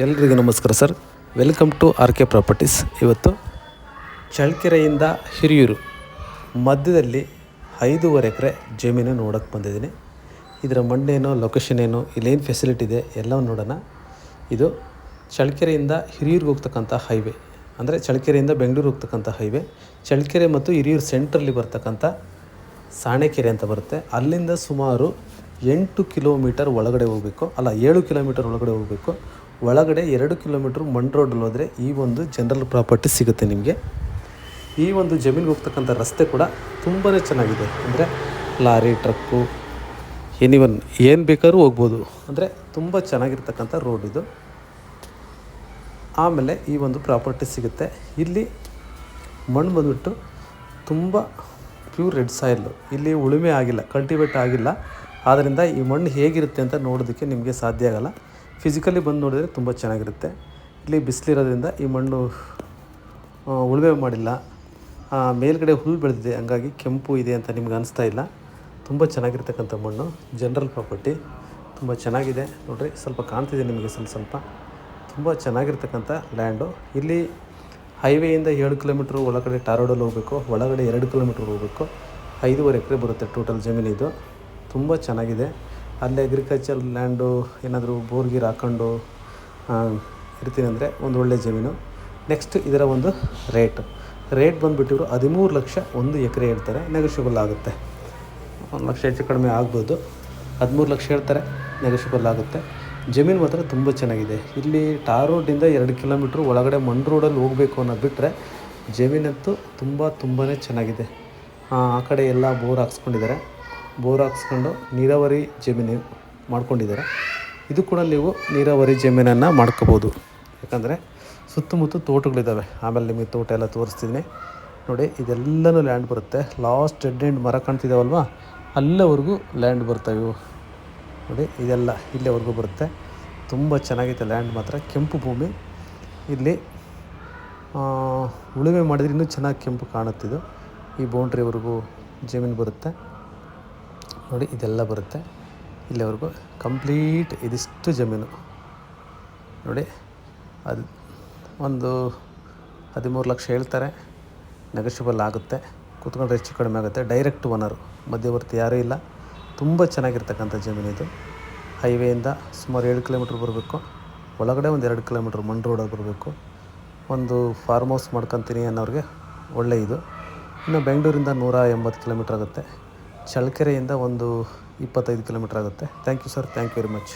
ಎಲ್ರಿಗೂ ನಮಸ್ಕಾರ sir. Welcome to R K properties. ಇವತ್ತು ಚಳ್ಳಕೆರೆಯಿಂದ ಹಿರಿಯೂರು ಮಧ್ಯದಲ್ಲಿ 5.5 ಎಕರೆ ಜಮೀನು ನೋಡೋಕ್ಕೆ ಬಂದಿದ್ದೀನಿ. ಇದರ ಮಣ್ಣೇನು, ಲೊಕೇಶನ್ ಏನು, ಇಲ್ಲೇನು ಫೆಸಿಲಿಟಿ ಇದೆ ಎಲ್ಲವನ್ನು ನೋಡೋಣ. ಇದು ಚಳ್ಳಕೆರೆಯಿಂದ ಹಿರಿಯೂರಿಗೆ ಹೋಗ್ತಕ್ಕಂಥ ಹೈವೇ, ಅಂದರೆ ಚಳ್ಳಕೆರೆಯಿಂದ ಬೆಂಗಳೂರು ಹೋಗ್ತಕ್ಕಂಥ ಹೈವೇ. ಚಳ್ಳಕೆರೆ ಮತ್ತು ಹಿರಿಯೂರು ಸೆಂಟ್ರಲ್ಲಿ ಬರ್ತಕ್ಕಂಥ ಸಾಣೆಕೆರೆ ಅಂತ ಬರುತ್ತೆ. ಅಲ್ಲಿಂದ ಸುಮಾರು 8 ಕಿಲೋಮೀಟರ್ ಒಳಗಡೆ ಹೋಗಬೇಕು, 7 ಕಿಲೋಮೀಟರ್ ಒಳಗಡೆ ಹೋಗಬೇಕು. ಒಳಗಡೆ 2 ಕಿಲೋಮೀಟ್ರ್ ಮಣ್ ರೋಡಲ್ಲಿ ಹೋದರೆ ಈ ಒಂದು ಜನರಲ್ ಪ್ರಾಪರ್ಟಿ ಸಿಗುತ್ತೆ ನಿಮಗೆ. ಈ ಒಂದು ಜಮೀನಿಗೆ ಹೋಗ್ತಕ್ಕಂಥ ರಸ್ತೆ ಕೂಡ ತುಂಬಾ ಚೆನ್ನಾಗಿದೆ. ಅಂದರೆ ಲಾರಿ, ಟ್ರಕ್ಕು, ಏನು ಬೇಕಾದ್ರೂ ಹೋಗ್ಬೋದು. ಅಂದರೆ ತುಂಬ ಚೆನ್ನಾಗಿರ್ತಕ್ಕಂಥ ರೋಡ್ ಇದು. ಆಮೇಲೆ ಈ ಒಂದು ಪ್ರಾಪರ್ಟಿ ಸಿಗುತ್ತೆ. ಇಲ್ಲಿ ಮಣ್ಣು ಬಂದುಬಿಟ್ಟು ತುಂಬ ಪ್ಯೂರ್ ರೆಡ್ ಸಾಯಿಲ್, ಇಲ್ಲಿ ಉಳುಮೆ ಆಗಿಲ್ಲ, ಕಲ್ಟಿವೇಟ್ ಆಗಿಲ್ಲ. ಆದ್ದರಿಂದ ಈ ಮಣ್ಣು ಹೇಗಿರುತ್ತೆ ಅಂತ ನೋಡೋದಕ್ಕೆ ನಿಮಗೆ ಸಾಧ್ಯ ಆಗೋಲ್ಲ. ಫಿಸಿಕಲಿ ಬಂದು ನೋಡಿದರೆ ತುಂಬ ಚೆನ್ನಾಗಿರುತ್ತೆ. ಇಲ್ಲಿ ಬಿಸಿಲಿರೋದ್ರಿಂದ ಈ ಮಣ್ಣು ಉಳುಮೆ ಮಾಡಿಲ್ಲ, ಮೇಲ್ಗಡೆ ಹುಲ್ಲು ಬೆಳೆದಿದೆ, ಹಂಗಾಗಿ ಕೆಂಪು ಇದೆ ಅಂತ ನಿಮ್ಗೆ ಅನಿಸ್ತಾ ಇಲ್ಲ. ತುಂಬ ಚೆನ್ನಾಗಿರ್ತಕ್ಕಂಥ ಮಣ್ಣು, ಜನರಲ್ ಪ್ರಾಪರ್ಟಿ ತುಂಬ ಚೆನ್ನಾಗಿದೆ. ನೋಡಿರಿ, ಸ್ವಲ್ಪ ಕಾಣ್ತಿದೆ ನಿಮಗೆ ಸ್ವಲ್ಪ ತುಂಬ ಚೆನ್ನಾಗಿರ್ತಕ್ಕಂಥ ಲ್ಯಾಂಡು. ಇಲ್ಲಿ ಹೈವೇಯಿಂದ 7 ಕಿಲೋಮೀಟ್ರ್ ಒಳಗಡೆ ಟಾರ್ ರೋಡಲ್ಲಿ ಹೋಗಬೇಕು, ಒಳಗಡೆ 2 ಕಿಲೋಮೀಟ್ರ್ ಹೋಗಬೇಕು. 5.5 ಎಕರೆ ಬರುತ್ತೆ ಟೋಟಲ್ ಜಮೀನಿದು. ತುಂಬ ಚೆನ್ನಾಗಿದೆ. ಅಲ್ಲಿ ಅಗ್ರಿಕಲ್ಚರ್ ಲ್ಯಾಂಡು, ಏನಾದರೂ ಬೋರ್ಗೀರ್ ಹಾಕ್ಕೊಂಡು ಇರ್ತೀನಿ ಅಂದರೆ ಒಂದು ಒಳ್ಳೆಯ ಜಮೀನು. ನೆಕ್ಸ್ಟ್ ಇದರ ಒಂದು ರೇಟ್ ಬಂದುಬಿಟ್ಟಿವರು 13 ಲಕ್ಷ 1 ಎಕರೆ ಹೇಳ್ತಾರೆ. ನೆಗೋಷಿಯಬಲ್ ಆಗುತ್ತೆ, 1 ಲಕ್ಷ ಹೆಚ್ಚು ಕಡಿಮೆ ಆಗ್ಬೋದು. 13 ಲಕ್ಷ ಹೇಳ್ತಾರೆ, ನೆಗೋಷಿಯಬಲ್ ಆಗುತ್ತೆ. ಜಮೀನು ಮಾತ್ರ ತುಂಬ ಚೆನ್ನಾಗಿದೆ. ಇಲ್ಲಿ ಟಾರ್ ರೋಡಿಂದ 2 ಕಿಲೋಮೀಟ್ರ್ ಒಳಗಡೆ ಮಣ್ ರೋಡಲ್ಲಿ ಹೋಗಬೇಕು ಅನ್ನೋದು ಬಿಟ್ಟರೆ ಜಮೀನಂತೂ ತುಂಬಾ ಚೆನ್ನಾಗಿದೆ. ಆ ಕಡೆ ಎಲ್ಲ ಬೋರ್ ಹಾಕ್ಸ್ಕೊಂಡು ನೀರಾವರಿ ಜಮೀನು ಮಾಡ್ಕೊಂಡಿದ್ದಾರೆ. ಇದು ಕೂಡ ನೀವು ನೀರಾವರಿ ಜಮೀನನ್ನು ಮಾಡ್ಕೋಬೋದು, ಯಾಕಂದರೆ ಸುತ್ತಮುತ್ತ ತೋಟಗಳಿದ್ದಾವೆ. ಆಮೇಲೆ ನಿಮಗೆ ತೋಟ ಎಲ್ಲ ತೋರಿಸ್ತಿದ್ದೀನಿ ನೋಡಿ. ಇದೆಲ್ಲನೂ ಲ್ಯಾಂಡ್ ಬರುತ್ತೆ. ಲಾಸ್ಟ್ ಡೆಡ್ ಎಂಡ್ ಮರ ಕಾಣ್ತಿದ್ದಾವಲ್ವ, ಅಲ್ಲಿವರೆಗೂ ಲ್ಯಾಂಡ್ ಬರ್ತವೆ ನೋಡಿ. ಇದೆಲ್ಲ ಇಲ್ಲಿವರೆಗೂ ಬರುತ್ತೆ. ತುಂಬ ಚೆನ್ನಾಗಿದೆ ಲ್ಯಾಂಡ್ ಮಾತ್ರ, ಕೆಂಪು ಭೂಮಿ. ಇಲ್ಲಿ ಉಳುಮೆ ಮಾಡಿದರೆ ಇನ್ನೂ ಚೆನ್ನಾಗಿ ಕೆಂಪು ಕಾಣುತ್ತಿದ್ದು. ಈ ಬೌಂಡ್ರಿವರೆಗೂ ಜಮೀನು ಬರುತ್ತೆ ನೋಡಿ. ಇದೆಲ್ಲ ಬರುತ್ತೆ ಇಲ್ಲಿವರೆಗೂ ಕಂಪ್ಲೀಟ್. ಇದಿಷ್ಟು ಜಮೀನು ನೋಡಿ. ಅದು ಒಂದು 13 ಲಕ್ಷ ಹೇಳ್ತಾರೆ, ನೆಗೋಷಿಯಬಲ್ ಆಗುತ್ತೆ. ಕೂತ್ಕೊಂಡ್ರೆ ಹೆಚ್ಚು ಕಡಿಮೆ ಆಗುತ್ತೆ. ಡೈರೆಕ್ಟ್ ಓನರು, ಮಧ್ಯವರ್ತಿ ಯಾರೂ ಇಲ್ಲ. ತುಂಬ ಚೆನ್ನಾಗಿರ್ತಕ್ಕಂಥ ಜಮೀನಿದು. ಹೈವೇಯಿಂದ ಸುಮಾರು 7 ಕಿಲೋಮೀಟ್ರ್ ಬರಬೇಕು, ಒಳಗಡೆ ಒಂದು 2 ಕಿಲೋಮೀಟ್ರ್ ಮಣ್ ರೋಡಲ್ಲಿ ಬರಬೇಕು. ಒಂದು ಫಾರ್ಮ್ ಹೌಸ್ ಮಾಡ್ಕೊತೀನಿ ಅನ್ನೋರಿಗೆ ಒಳ್ಳೆ ಇದು. ಇನ್ನು ಬೆಂಗಳೂರಿಂದ 180 ಕಿಲೋಮೀಟ್ರ್ ಆಗುತ್ತೆ. ಚಳ್ಳಕೆರೆಯಿಂದ ಒಂದು 25 ಕಿಲೋಮೀಟ್ರ್ ಆಗುತ್ತೆ. Thank you sir, thank you very much.